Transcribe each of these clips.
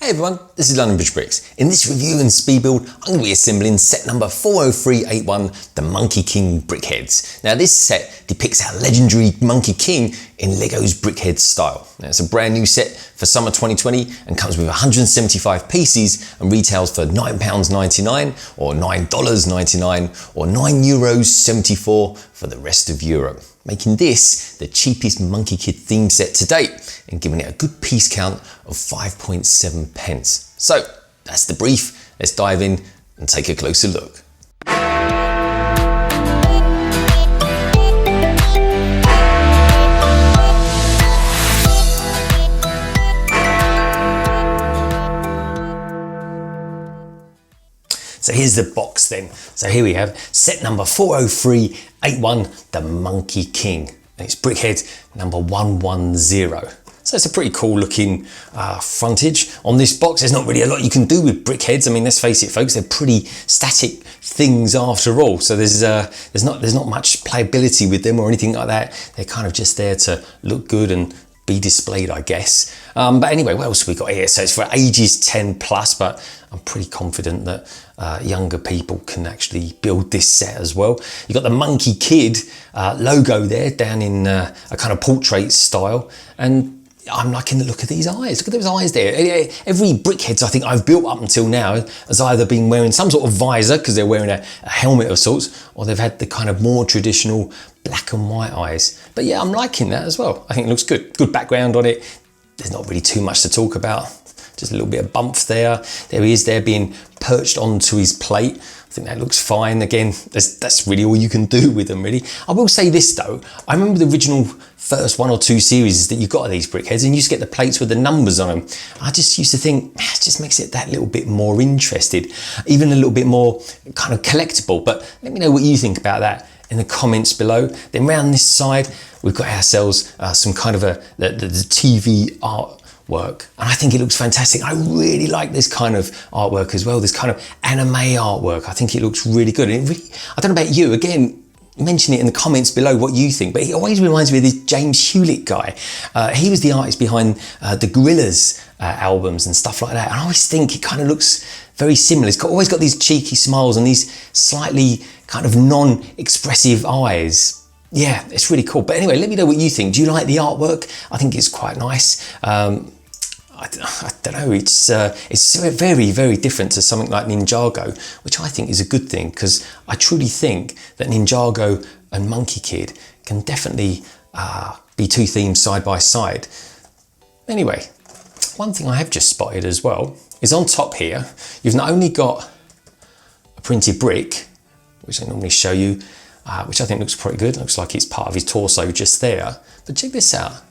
Hey everyone, this is London Bridge Bricks. In this review and speed build, I'm going to be assembling set number 40381, the Monkey King Brickheadz. Now this set depicts our legendary Monkey King in LEGO's Brickheadz style. Now it's a brand new set for summer 2020 and comes with 175 pieces and retails for £9.99 or $9.99 or €9.74 for the rest of Europe, making this the cheapest Monkey Kid theme set to date and giving it a good piece count of 5.7 pence. So that's the brief. Let's dive in and take a closer look. So here's the box then. So here we have set number 40381, the Monkey King. And it's Brickheadz number 110. So it's a pretty cool looking frontage on this box. There's not really a lot you can do with Brickheadz. I mean, let's face it, folks, they're pretty static things after all. So there's not much playability with them or anything like that. They're kind of just there to look good and be displayed, I guess. But anyway, what else have we got here? So it's for ages 10 plus, but I'm pretty confident that younger people can actually build this set as well. You've got the Monkey Kid logo there down in a kind of portrait style. And I'm liking the look of these eyes. Look at those eyes there. Every Brickheadz I think I've built up until now has either been wearing some sort of visor because they're wearing a helmet of sorts, or they've had the kind of more traditional black and white eyes. But yeah, I'm liking that as well. I think it looks good. Good background on it. There's not really too much to talk about. Just a little bit of bump there. There he is there being perched onto his plate. I think that looks fine. Again, that's really all you can do with them, really. I will say this though, I remember the original first 1 or 2 series that you got of these Brickheadz, and you used to get the plates with the numbers on them. I just used to think, it just makes it that little bit more interested, even a little bit more kind of collectible. But let me know what you think about that in the comments below. Then round this side, we've got ourselves some kind of the TV art work, and I think it looks fantastic. I really like this kind of artwork as well, this kind of anime artwork. I think it looks really good. And I don't know about you, again, mention it in the comments below what you think, but he always reminds me of this James Hewlett guy. He was the artist behind the Gorillaz albums and stuff like that, and I always think it kind of looks very similar. He's always got these cheeky smiles and these slightly kind of non-expressive eyes. Yeah, it's really cool. But anyway, let me know what you think. Do you like the artwork? I think it's quite nice. I don't know, it's very, very different to something like Ninjago, which I think is a good thing, because I truly think that Ninjago and Monkey Kid can definitely be 2 themes side by side. Anyway, one thing I have just spotted as well is on top here, you've not only got a printed brick, which I normally show you, which I think looks pretty good. Looks like it's part of his torso just there. But check this out.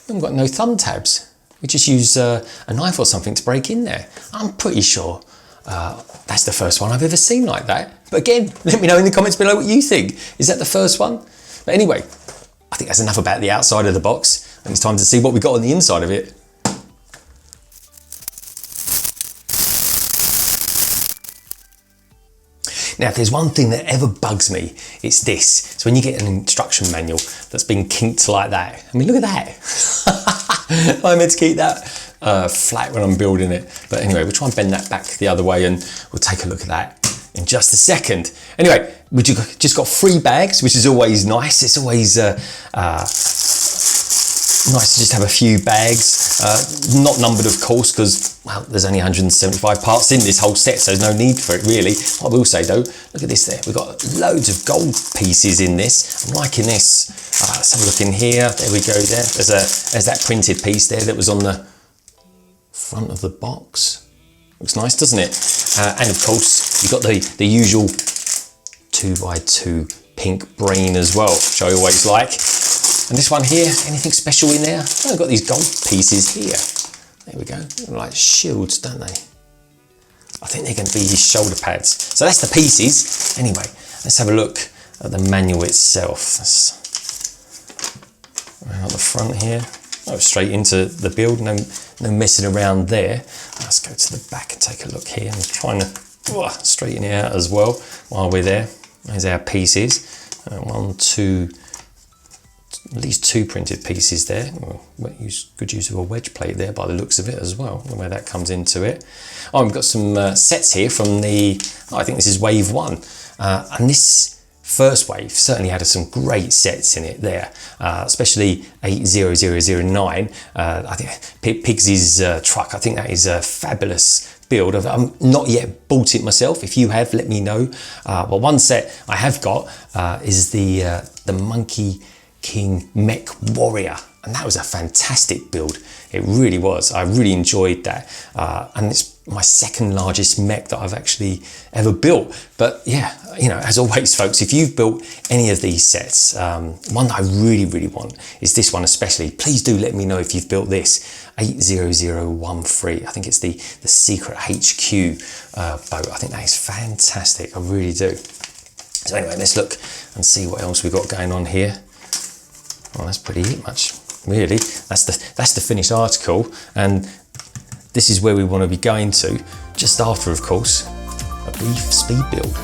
We haven't got no thumb tabs. We just use a knife or something to break in there. I'm pretty sure that's the first one I've ever seen like that. But again, let me know in the comments below what you think. Is that the first one? But anyway, I think that's enough about the outside of the box. I think it's time to see what we got on the inside of it. Now, if there's one thing that ever bugs me, it's this. So when you get an instruction manual that's been kinked like that, I mean, look at that. I meant to keep that flat when I'm building it. But anyway, we'll try and bend that back the other way and we'll take a look at that in just a second. Anyway, we just got 3 bags, which is always nice. It's always nice to just have a few bags, not numbered of course, because well, there's only 175 parts in this whole set, so there's no need for it really. What I will say though, look at this there, we've got loads of gold pieces in this. I'm liking this. Let's have a look in here. There we go there. There's that printed piece there that was on the front of the box. Looks nice, doesn't it? And of course, you've got the usual 2x2 pink brain as well, which I always like. And this one here, anything special in there? Oh, I've got these gold pieces here. There we go, like shields, don't they? I think they're going to be his shoulder pads. So that's the pieces. Anyway, let's have a look at the manual itself. That's around the front here. Oh, straight into the build, no messing around there. Let's go to the back and take a look here. I'm trying to straighten it out as well while we're there. There's our pieces. 1, 2, at least 2 printed pieces there. Good use of a wedge plate there by the looks of it as well, the way that comes into it. Oh, we've got some sets here from I think this is wave 1. And this first wave certainly had some great sets in it there, especially 80009. I think Pigsy's truck, I think that is a fabulous build. I've not yet bought it myself. If you have, let me know. But one set I have got is the Monkey King Mech Warrior, and that was a fantastic build. It really was. I really enjoyed that, and it's my second largest mech that I've actually ever built. But yeah, as always, folks, if you've built any of these sets, one that I really want is this one especially. Please do let me know if you've built this 80013. I think it's the secret HQ boat. I think that is fantastic. I really do. So anyway, let's look and see what else we've got going on here. Well, that's pretty much, really. That's the finished article, and this is where we want to be going to, just after, of course, a brief speed build.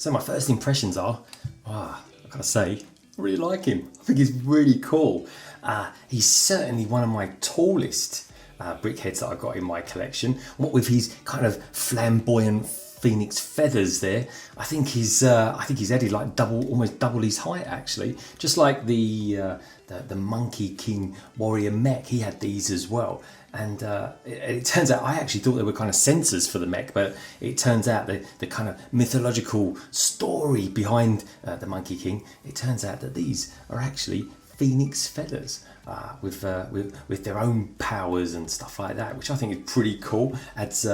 So my first impressions are, I gotta say, I really like him. I think he's really cool. He's certainly one of my tallest brickheads that I've got in my collection. What with his kind of flamboyant phoenix feathers there, I think he's added like almost double his height actually. Just like the Monkey King Warrior mech, he had these as well. And it turns out, I actually thought they were kind of sensors for the mech, but it turns out the kind of mythological story behind the Monkey King, it turns out that these are actually phoenix feathers with their own powers and stuff like that, which I think is pretty cool. Adds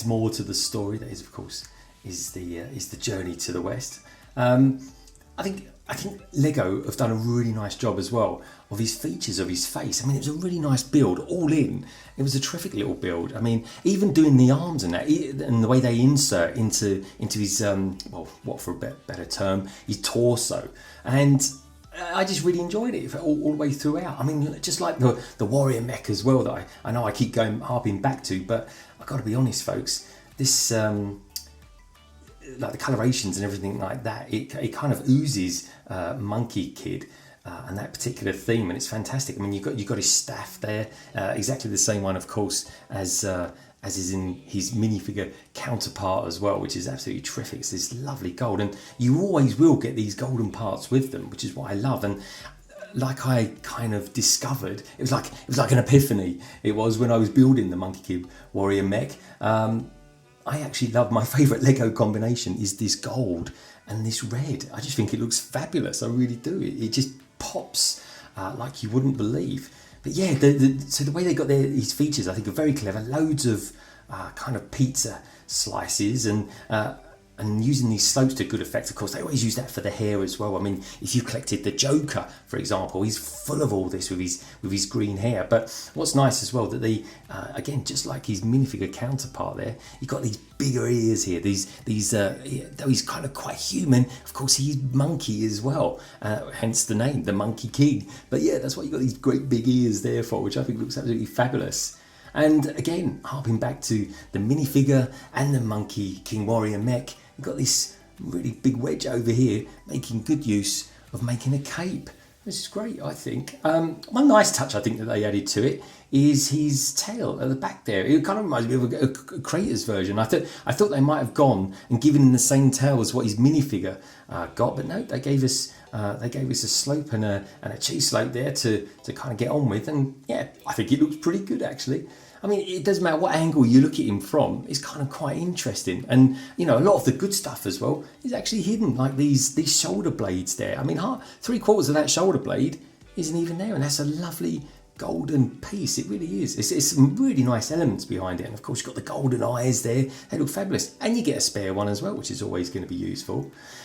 more to the story. That is, of course, is the journey to the west. I think Lego have done a really nice job as well of his features of his face. I mean, it was a really nice build, all in. It was a terrific little build. I mean, even doing the arms and that, and the way they insert into his, what for a better term, his torso. And I just really enjoyed it all the way throughout. I mean, just like the Warrior mech as well, that I know I keep harping back to, but I've got to be honest, folks, this... like the colorations and everything like that, it kind of oozes Monkie Kid and that particular theme, and it's fantastic. I mean, you've got his staff there, exactly the same one, of course, as is in his minifigure counterpart as well, which is absolutely terrific. It's this lovely gold, and you always will get these golden parts with them, which is what I love. And like I kind of discovered, it was like an epiphany. It was when I was building the Monkey Kid Warrior mech. I actually love, my favourite Lego combination is this gold and this red. I just think it looks fabulous. I really do. It just pops like you wouldn't believe. But yeah, so the way they got these features, I think, are very clever. Loads of kind of pizza slices and using these slopes to good effect. Of course, they always use that for the hair as well. I mean, if you collected the Joker, for example, he's full of all this with his green hair. But what's nice as well, that they, again, just like his minifigure counterpart there, you've got these bigger ears here. Though he's kind of quite human, of course, he's monkey as well. Hence the name, the Monkey King. But yeah, that's what you've got these great big ears there for, which I think looks absolutely fabulous. And again, harping back to the minifigure and the Monkey King Warrior mech, you've got this really big wedge over here making good use of making a cape. which is great, I think. One nice touch I think that they added to it is his tail at the back there. It kind of reminds me of a Creators version. I thought they might have gone and given him the same tail as what his minifigure got, but no, they gave us a slope and a cheese slope there to kind of get on with, and yeah, I think it looks pretty good actually. I mean, it doesn't matter what angle you look at him from, it's kind of quite interesting. And, you know, a lot of the good stuff as well is actually hidden, like these shoulder blades there. I mean, 3/4 of that shoulder blade isn't even there, and that's a lovely golden piece. It really is. It's some really nice elements behind it. And of course, you've got the golden eyes there. They look fabulous. And you get a spare one as well, which is always going to be useful.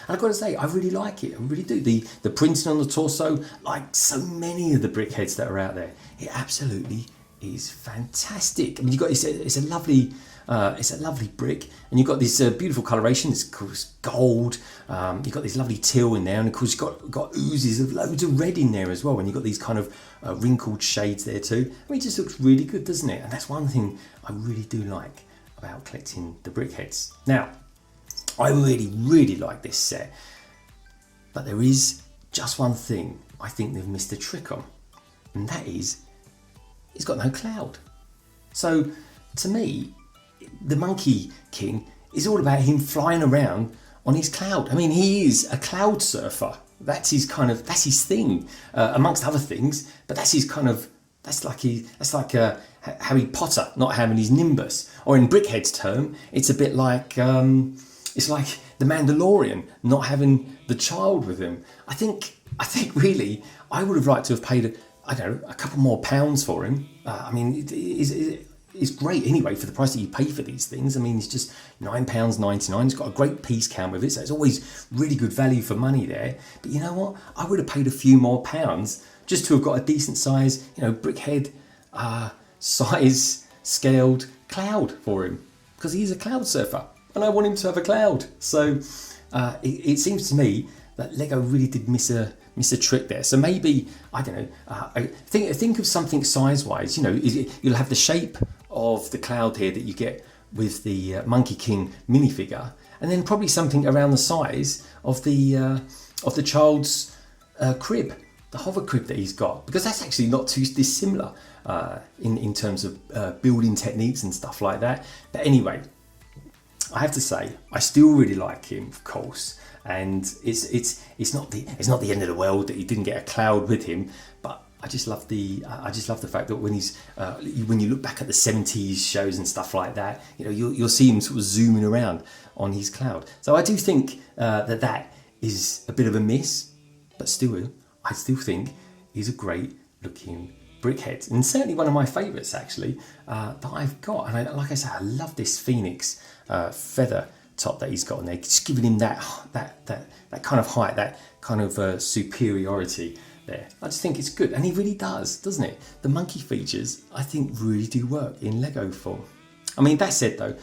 And I've got to say, I really like it. I really do. The printing on the torso, like so many of the Brickheadz that are out there, it absolutely is fantastic. I mean, you've got it's a lovely brick, and you've got this beautiful coloration. It's gold. You've got this lovely teal in there, and of course you've got oozes of loads of red in there as well. And you've got these kind of wrinkled shades there too. I mean, it just looks really good, doesn't it? And that's one thing I really do like about collecting the Brickheadz. Now, I really like this set, but there is just one thing I think they've missed a trick on, and that is it's got no cloud. So to me, the Monkey King is all about him flying around on his cloud. I mean, he is a cloud surfer. That's his thing, amongst other things. But that's like Harry Potter not having his Nimbus, or in Brickhead's term, it's a bit like it's like the Mandalorian not having the child with him. I think really, I would have liked to have paid I don't know, a couple more pounds for him. I mean, it's great anyway for the price that you pay for these things. I mean, it's just £9.99. It's got a great piece count with it, so it's always really good value for money there. But you know what? I would have paid a few more pounds just to have got a decent size, you know, Brickhead size scaled cloud for him, because he's a cloud surfer and I want him to have a cloud. So it seems to me that Lego really did miss a trick there. So maybe, I don't know, think of something size-wise. You know, you'll have the shape of the cloud here that you get with the Monkey King minifigure, and then probably something around the size of the child's crib, the hover crib that he's got, because that's actually not too dissimilar in terms of building techniques and stuff like that. But anyway, I have to say, I still really like him, of course. And it's not the end of the world that he didn't get a cloud with him, but I just love the fact that when you look back at the 70s shows and stuff like that, you know, you'll see him sort of zooming around on his cloud. So I do think that is a bit of a miss, but still, I still think he's a great looking Brickhead, and certainly one of my favourites actually that I've got. And like I said, I love this Phoenix feather top that he's got on there, just giving him that kind of height, that kind of superiority there. I just think it's good, and he really does, doesn't it? The monkey features, I think, really do work in Lego form. I mean, that said though,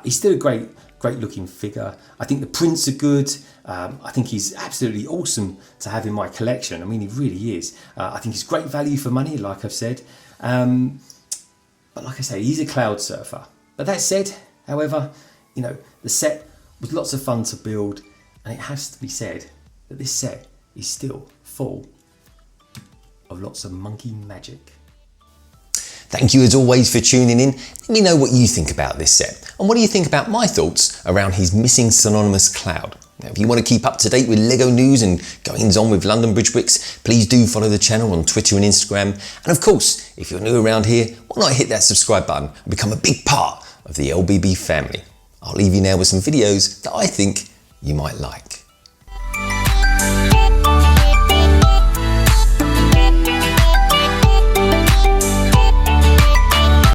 he's still a great looking figure. I think the prints are good. I think he's absolutely awesome to have in my collection. I mean, he really is. I think he's great value for money, like I've said. But like I say, he's a cloud surfer. But that said, however, you know, the set was lots of fun to build, and it has to be said that this set is still full of lots of monkey magic. Thank you as always for tuning in. Let me know what you think about this set, and what do you think about my thoughts around his missing synonymous cloud. Now, if you want to keep up to date with Lego news and goings on with London Bridge Bricks, please do follow the channel on Twitter and Instagram. And of course, if you're new around here, why not hit that subscribe button and become a big part of the LBB family. I'll leave you now with some videos that I think you might like.